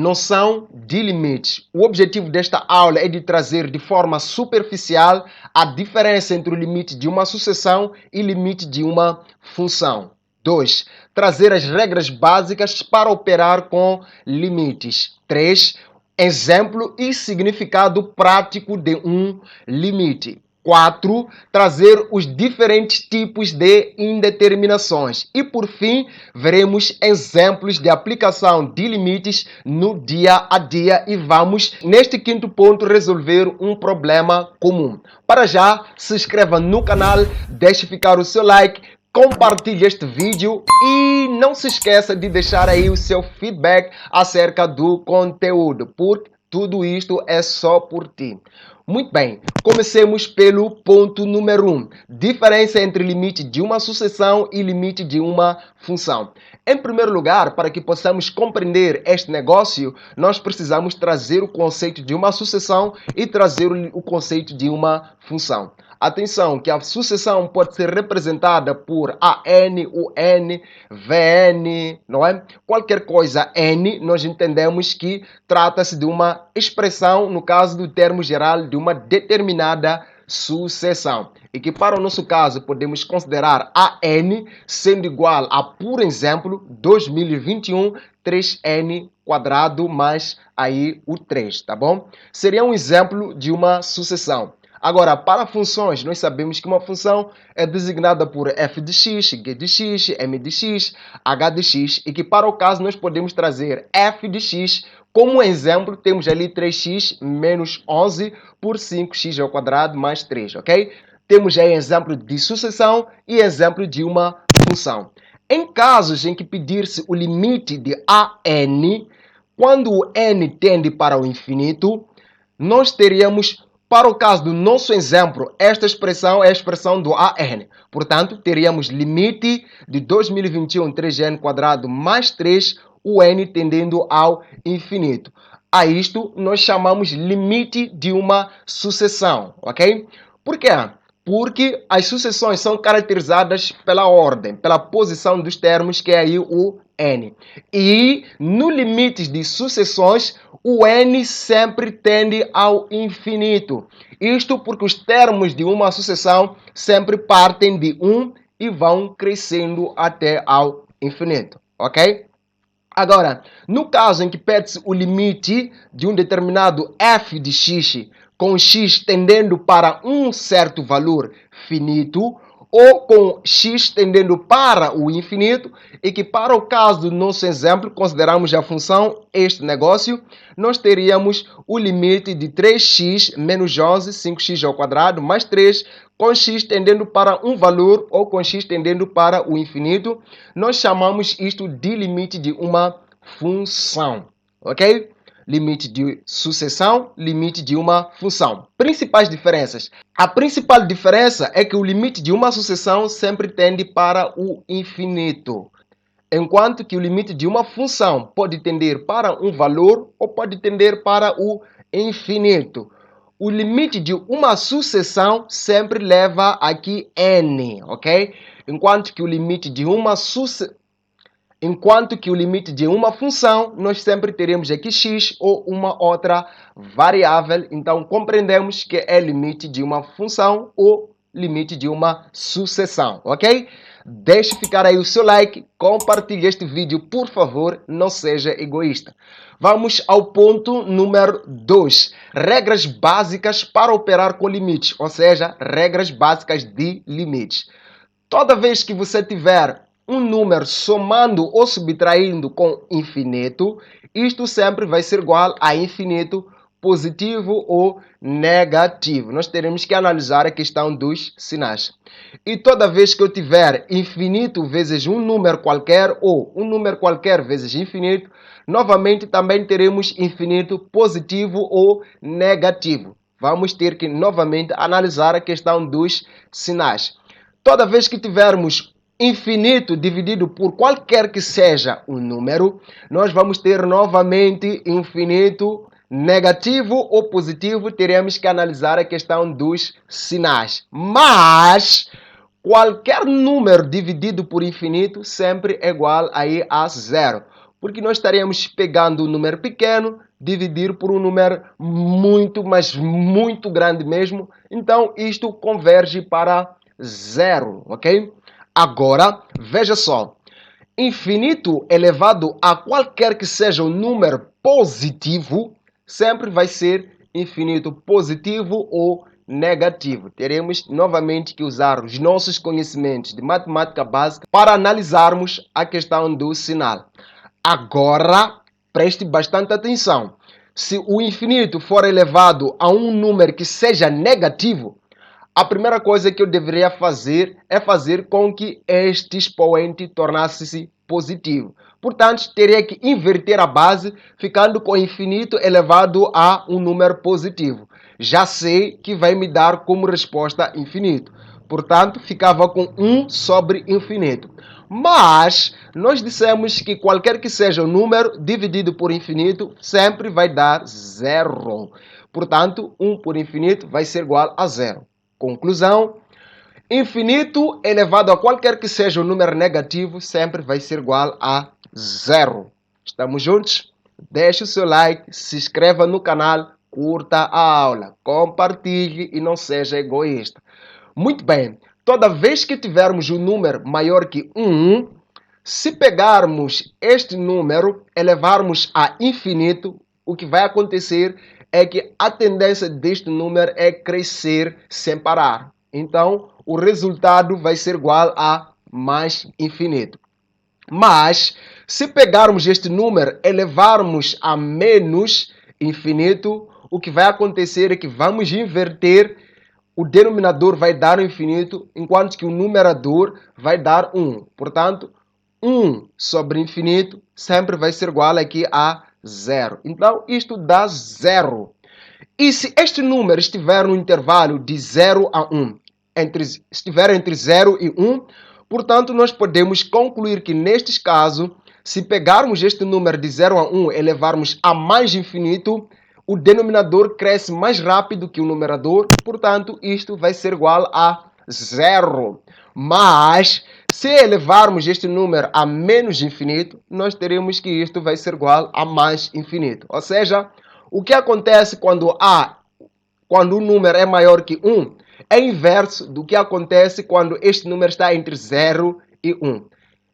Noção de limites. O objetivo desta aula é de trazer de forma superficial a diferença entre o limite de uma sucessão e limite de uma função. 2. Trazer as regras básicas para operar com limites. 3. Exemplo e significado prático de um limite. 4. Trazer os diferentes tipos de indeterminações. E, por fim, veremos exemplos de aplicação de limites no dia a dia e vamos, neste quinto ponto, resolver um problema comum. Para já, se inscreva no canal, deixe ficar o seu like, compartilhe este vídeo e não se esqueça de deixar aí o seu feedback acerca do conteúdo, porque tudo isto é só por ti. Muito bem, comecemos pelo ponto número 1. Diferença entre limite de uma sucessão e limite de uma função. Em primeiro lugar, para que possamos compreender este negócio, nós precisamos trazer o conceito de uma sucessão e trazer o conceito de uma função. Atenção, que a sucessão pode ser representada por AN, UN, VN, não é? Qualquer coisa N, nós entendemos que trata-se de uma expressão, no caso do termo geral, de uma determinada sucessão. E que para o nosso caso podemos considerar AN sendo igual a, por exemplo, 2021, 3N quadrado mais aí o 3, tá bom? Seria um exemplo de uma sucessão. Agora, para funções, nós sabemos que uma função é designada por f de x, g de x, m de x, h de x, e que para o caso nós podemos trazer f de x. Como exemplo, temos ali 3x menos 11 por 5x ao quadrado mais 3, ok? Temos aí exemplo de sucessão e exemplo de uma função. Em casos em que pedir-se o limite de AN, quando o n tende para o infinito, nós teríamos, para o caso do nosso exemplo, esta expressão é a expressão do AN. Portanto, teríamos limite de 2021 3n quadrado mais 3, o n tendendo ao infinito. A isto nós chamamos limite de uma sucessão, ok? Por quê? Porque as sucessões são caracterizadas pela ordem, pela posição dos termos, que é aí o n. E no limite de sucessões, o n sempre tende ao infinito. Isto porque os termos de uma sucessão sempre partem de 1 e vão crescendo até ao infinito, ok? Agora, no caso em que pede-se o limite de um determinado f de x, com x tendendo para um certo valor finito, ou com x tendendo para o infinito, e que para o caso do nosso exemplo, consideramos a função este negócio, nós teríamos o limite de 3x menos 11, 5x ao quadrado, mais 3, com x tendendo para um valor ou com x tendendo para o infinito. Nós chamamos isto de limite de uma função, ok? Limite de sucessão, limite de uma função. Principais diferenças. A principal diferença é que o limite de uma sucessão sempre tende para o infinito, enquanto que o limite de uma função pode tender para um valor ou pode tender para o infinito. O limite de uma sucessão sempre leva aqui n, ok? Enquanto que o limite de uma função, nós sempre teremos aqui x ou uma outra variável. Então, compreendemos que é limite de uma função ou limite de uma sucessão, ok? Deixe ficar aí o seu like, compartilhe este vídeo, por favor, não seja egoísta. Vamos ao ponto número 2. Regras básicas para operar com limites, ou seja, regras básicas de limites. Toda vez que você tiver um número somando ou subtraindo com infinito, isto sempre vai ser igual a infinito, positivo ou negativo. Nós teremos que analisar a questão dos sinais. E toda vez que eu tiver infinito vezes um número qualquer ou um número qualquer vezes infinito, novamente também teremos infinito positivo ou negativo. Vamos ter que novamente analisar a questão dos sinais. Toda vez que tivermos infinito dividido por qualquer que seja o número, nós vamos ter novamente infinito negativo ou positivo. Teremos que analisar a questão dos sinais. Mas qualquer número dividido por infinito sempre é igual aí a zero. Porque nós estaríamos pegando um número pequeno, dividir por um número muito, mas muito grande mesmo. Então, isto converge para zero, ok? Agora, veja só. Infinito elevado a qualquer que seja um número positivo, sempre vai ser infinito positivo ou negativo. Teremos novamente que usar os nossos conhecimentos de matemática básica para analisarmos a questão do sinal. Agora, preste bastante atenção. Se o infinito for elevado a um número que seja negativo, a primeira coisa que eu deveria fazer é fazer com que este expoente tornasse-se positivo. Portanto, teria que inverter a base, ficando com infinito elevado a um número positivo. Já sei que vai me dar como resposta infinito. Portanto, ficava com 1 sobre infinito. Mas, nós dissemos que qualquer que seja o número dividido por infinito, sempre vai dar zero. Portanto, 1 por infinito vai ser igual a zero. Conclusão: infinito elevado a qualquer que seja o número negativo sempre vai ser igual a zero. Estamos juntos? Deixe o seu like, se inscreva no canal, curta a aula, compartilhe e não seja egoísta. Muito bem, toda vez que tivermos um número maior que 1, se pegarmos este número, elevarmos a infinito, o que vai acontecer é que a tendência deste número é crescer sem parar. Então, o resultado vai ser igual a mais infinito. Mas, se pegarmos este número, elevarmos a menos infinito, o que vai acontecer é que vamos inverter. O denominador vai dar o infinito, enquanto que o numerador vai dar 1. Portanto, 1 sobre infinito sempre vai ser igual aqui a zero. Então, isto dá zero. E se este número estiver no intervalo de 0 a 1, estiver entre 0 e 1, portanto, nós podemos concluir que, nestes casos, se pegarmos este número de 0 a 1 e elevarmos a mais infinito, o denominador cresce mais rápido que o numerador, portanto, isto vai ser igual a zero. Mas, se elevarmos este número a menos infinito, nós teremos que isto vai ser igual a mais infinito. Ou seja, o que acontece quando o número é maior que 1 é inverso do que acontece quando este número está entre 0 e 1.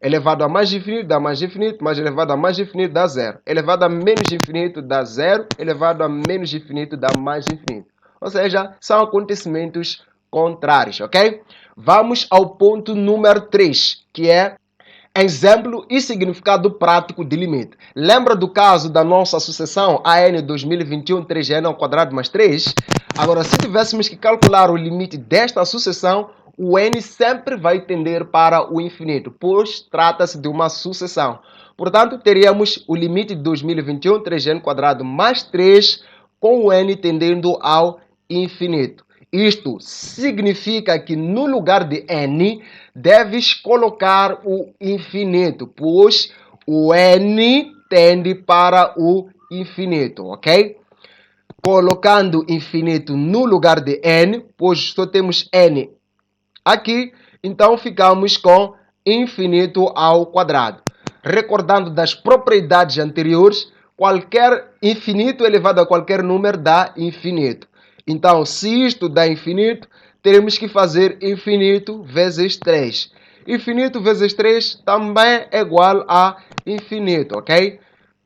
Elevado a mais infinito dá mais infinito, mas elevado a mais infinito dá zero. Elevado a menos infinito dá zero, elevado a menos infinito dá mais infinito. Ou seja, são acontecimentos contrários, ok? Vamos ao ponto número 3, que é exemplo e significado prático de limite. Lembra do caso da nossa sucessão AN 2021 3n ao quadrado mais 3? Agora, se tivéssemos que calcular o limite desta sucessão, o n sempre vai tender para o infinito, pois trata-se de uma sucessão. Portanto, teríamos o limite de 2021 3n quadrado mais 3 com o n tendendo ao infinito. Isto significa que no lugar de n, deves colocar o infinito, pois o n tende para o infinito, ok? Colocando infinito no lugar de n, pois só temos n aqui, então ficamos com infinito ao quadrado. Recordando das propriedades anteriores, qualquer infinito elevado a qualquer número dá infinito. Então, se isto dá infinito, teremos que fazer infinito vezes 3. Infinito vezes 3 também é igual a infinito, ok?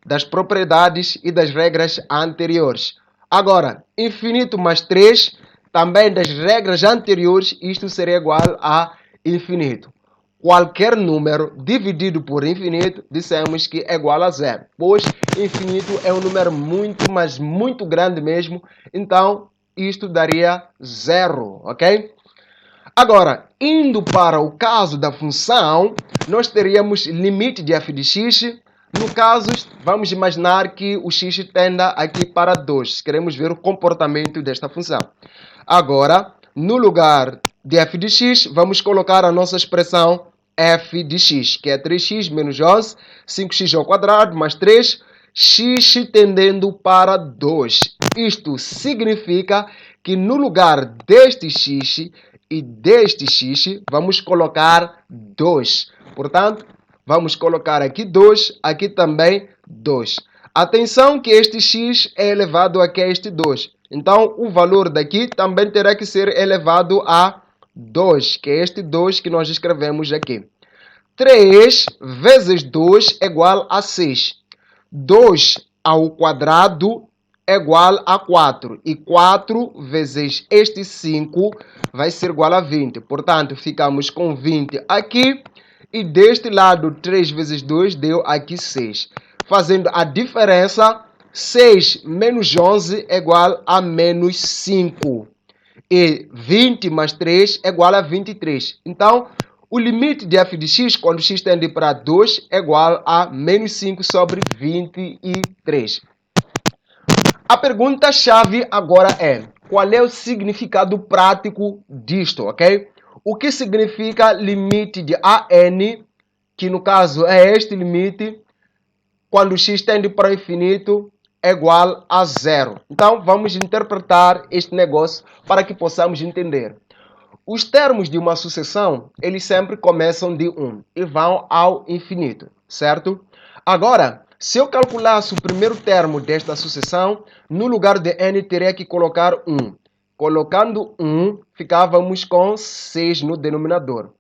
Das propriedades e das regras anteriores. Agora, infinito mais 3, também das regras anteriores, isto seria igual a infinito. Qualquer número dividido por infinito, dissemos que é igual a zero, pois infinito é um número muito, mas muito grande mesmo, então isto daria zero, ok? Agora, indo para o caso da função, nós teríamos limite de f de x. No caso, vamos imaginar que o x tenda aqui para 2. Queremos ver o comportamento desta função. Agora, no lugar de f de x, vamos colocar a nossa expressão f de x, que é 3x menos 11, 5x ao quadrado, mais 3, x tendendo para 2. Isto significa que no lugar deste x e deste x, vamos colocar 2. Portanto, Vamos colocar aqui 2, aqui também 2. Atenção que este x é elevado aqui a este 2. Então, o valor daqui também terá que ser elevado a 2, que é este 2 que nós escrevemos aqui. 3 vezes 2 é igual a 6. 2 ao quadrado é igual a 4. E 4 vezes este 5 vai ser igual a 20. Portanto, ficamos com 20 aqui. E deste lado, 3 vezes 2 deu aqui 6. Fazendo a diferença, 6 menos 11 é igual a menos 5. E 20 mais 3 é igual a 23. Então, o limite de f de x, quando x tende para 2, é igual a menos 5 sobre 23. A pergunta-chave agora é, qual é o significado prático disto, ok? O que significa limite de AN, que no caso é este limite, quando x tende para o infinito, é igual a 0. Então, vamos interpretar este negócio para que possamos entender. Os termos de uma sucessão, eles sempre começam de 1 e vão ao infinito, certo? Agora, se eu calculasse o primeiro termo desta sucessão, no lugar de n teria que colocar 1. Colocando 1, ficávamos com 6 no denominador.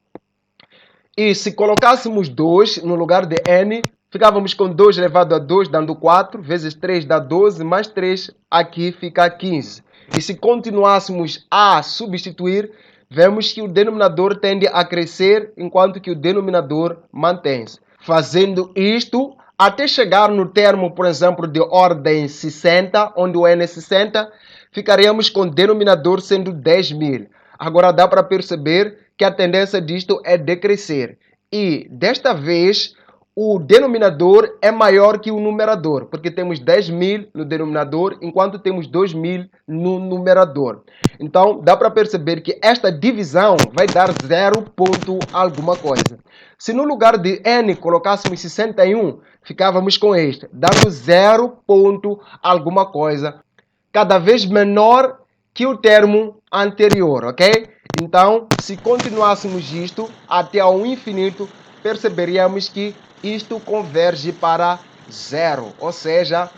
E se colocássemos 2 no lugar de n, ficávamos com 2 elevado a 2, dando 4, vezes 3 dá 12, mais 3, aqui fica 15. E se continuássemos a substituir, vemos que o denominador tende a crescer, enquanto que o denominador mantém-se. Fazendo isto, até chegar no termo, por exemplo, de ordem 60, onde o n é 60, ficaríamos com o denominador sendo 10.000. Agora dá para perceber que a tendência disto é decrescer. E, desta vez, o denominador é maior que o numerador, porque temos 10.000 no denominador, enquanto temos 2.000 no numerador. Então, dá para perceber que esta divisão vai dar 0 ponto alguma coisa. Se no lugar de n colocássemos 61, ficávamos com este, dando 0 ponto alguma coisa, cada vez menor que o termo anterior, ok? Então, se continuássemos isto até ao infinito, perceberíamos que isto converge para 0. Ou seja,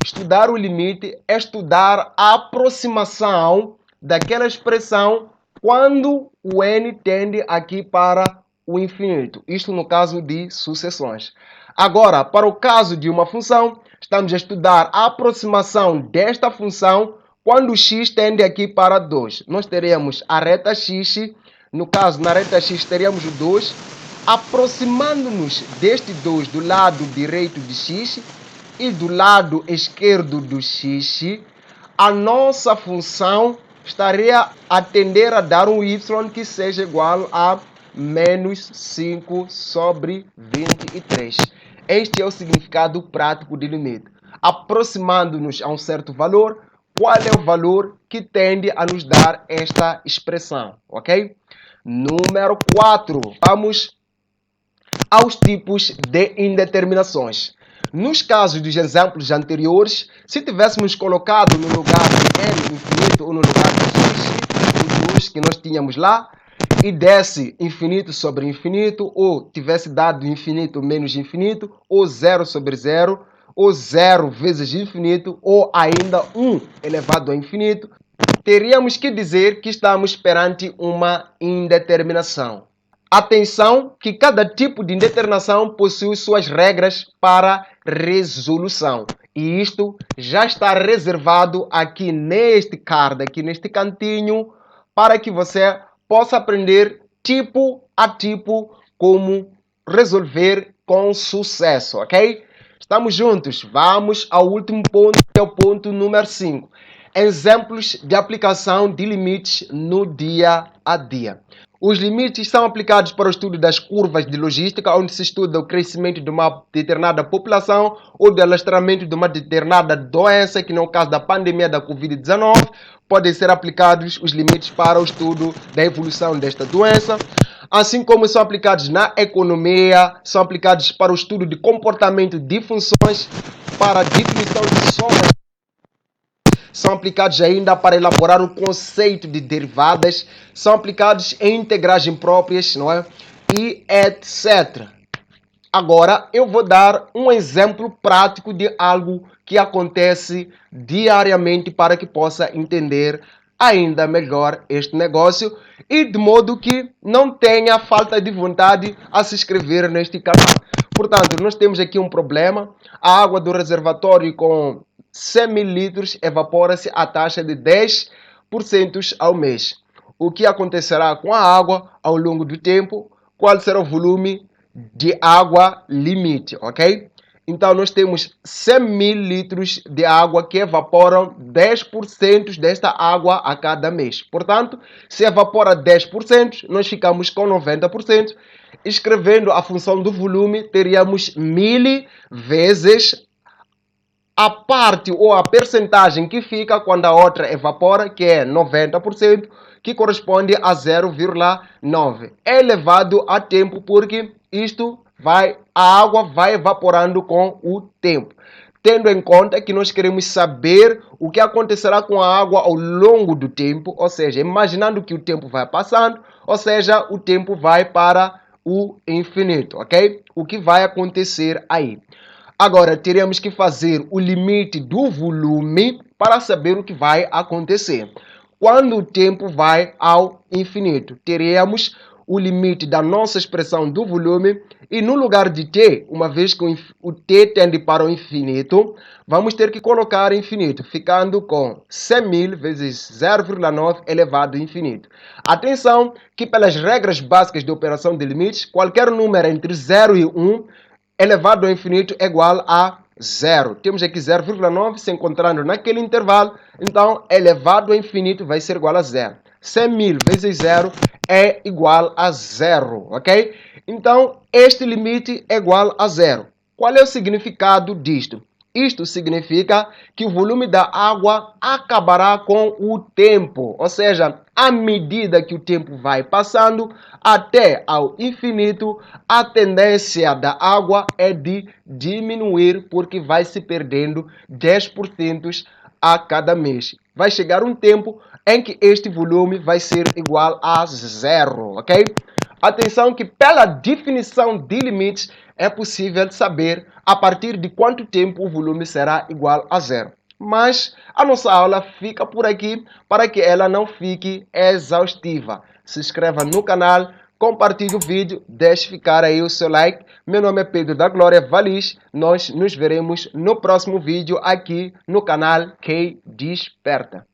estudar o limite é estudar a aproximação daquela expressão quando o n tende aqui para o infinito. Isto no caso de sucessões. Agora, para o caso de uma função, estamos a estudar a aproximação desta função quando x tende aqui para 2. Nós teremos a reta x, no caso, na reta x teríamos o 2, aproximando-nos deste 2 do lado direito de x e do lado esquerdo do x, a nossa função estaria a tender a dar um y que seja igual a menos 5 sobre 23. Este é o significado prático de limite. Aproximando-nos a um certo valor, qual é o valor que tende a nos dar esta expressão, ok? Número 4. Vamos aos tipos de indeterminações. Nos casos dos exemplos anteriores, se tivéssemos colocado no lugar de n infinito ou no lugar de x, o 2 que nós tínhamos lá, e desse infinito sobre infinito, ou tivesse dado infinito menos infinito, ou 0 sobre 0, ou 0 vezes infinito, ou ainda 1 elevado a infinito, teríamos que dizer que estamos perante uma indeterminação. Atenção que cada tipo de indeterminação possui suas regras para resolução. E isto já está reservado aqui neste card, aqui neste cantinho, para que você possa aprender tipo a tipo como resolver com sucesso, ok? Estamos juntos. Vamos ao último ponto, que é o ponto número 5. Exemplos de aplicação de limites no dia a dia. Os limites são aplicados para o estudo das curvas de logística, onde se estuda o crescimento de uma determinada população ou do alastramento de uma determinada doença, que no caso da pandemia da Covid-19, podem ser aplicados os limites para o estudo da evolução desta doença. Assim como são aplicados na economia, são aplicados para o estudo de comportamento de funções, para a definição de somas, são aplicados ainda para elaborar o conceito de derivadas, são aplicados em integragem próprias, não é? E etc. Agora eu vou dar um exemplo prático de algo que acontece diariamente para que possa entender ainda melhor este negócio e de modo que não tenha falta de vontade a se inscrever neste canal. Portanto, nós temos aqui um problema. A água do reservatório com 100 mil litros evapora-se a taxa de 10% ao mês. O que acontecerá com a água ao longo do tempo? Qual será o volume de água limite, ok? Então, nós temos 100 mil litros de água que evaporam 10% desta água a cada mês. Portanto, se evapora 10%, nós ficamos com 90%. Escrevendo a função do volume, teríamos 1000 vezes a parte ou a percentagem que fica quando a outra evapora, que é 90%, que corresponde a 0,9. É elevado a tempo porque a água vai evaporando com o tempo. Tendo em conta que nós queremos saber o que acontecerá com a água ao longo do tempo, ou seja, imaginando que o tempo vai passando, ou seja, o tempo vai para o infinito, ok? O que vai acontecer aí? Agora, teremos que fazer o limite do volume para saber o que vai acontecer. Quando o tempo vai ao infinito, teremos o limite da nossa expressão do volume e no lugar de t, uma vez que o t tende para o infinito, vamos ter que colocar infinito, ficando com 100 mil vezes 0,9 elevado ao infinito. Atenção que pelas regras básicas de operação de limites, qualquer número entre 0 e 1 elevado ao infinito é igual a zero. Temos aqui 0,9 se encontrando naquele intervalo, então elevado ao infinito vai ser igual a zero. 100 mil vezes zero é igual a zero, ok? Então, este limite é igual a zero. Qual é o significado disto? Isto significa que o volume da água acabará com o tempo, ou seja, à medida que o tempo vai passando até ao infinito, a tendência da água é de diminuir porque vai se perdendo 10% a cada mês. Vai chegar um tempo em que este volume vai ser igual a zero, ok? Atenção que pela definição de limites é possível saber a partir de quanto tempo o volume será igual a zero. Mas a nossa aula fica por aqui para que ela não fique exaustiva. Se inscreva no canal, compartilhe o vídeo, deixe ficar aí o seu like. Meu nome é Pedro da Glória Valis. Nós nos veremos no próximo vídeo aqui no canal Key Desperta.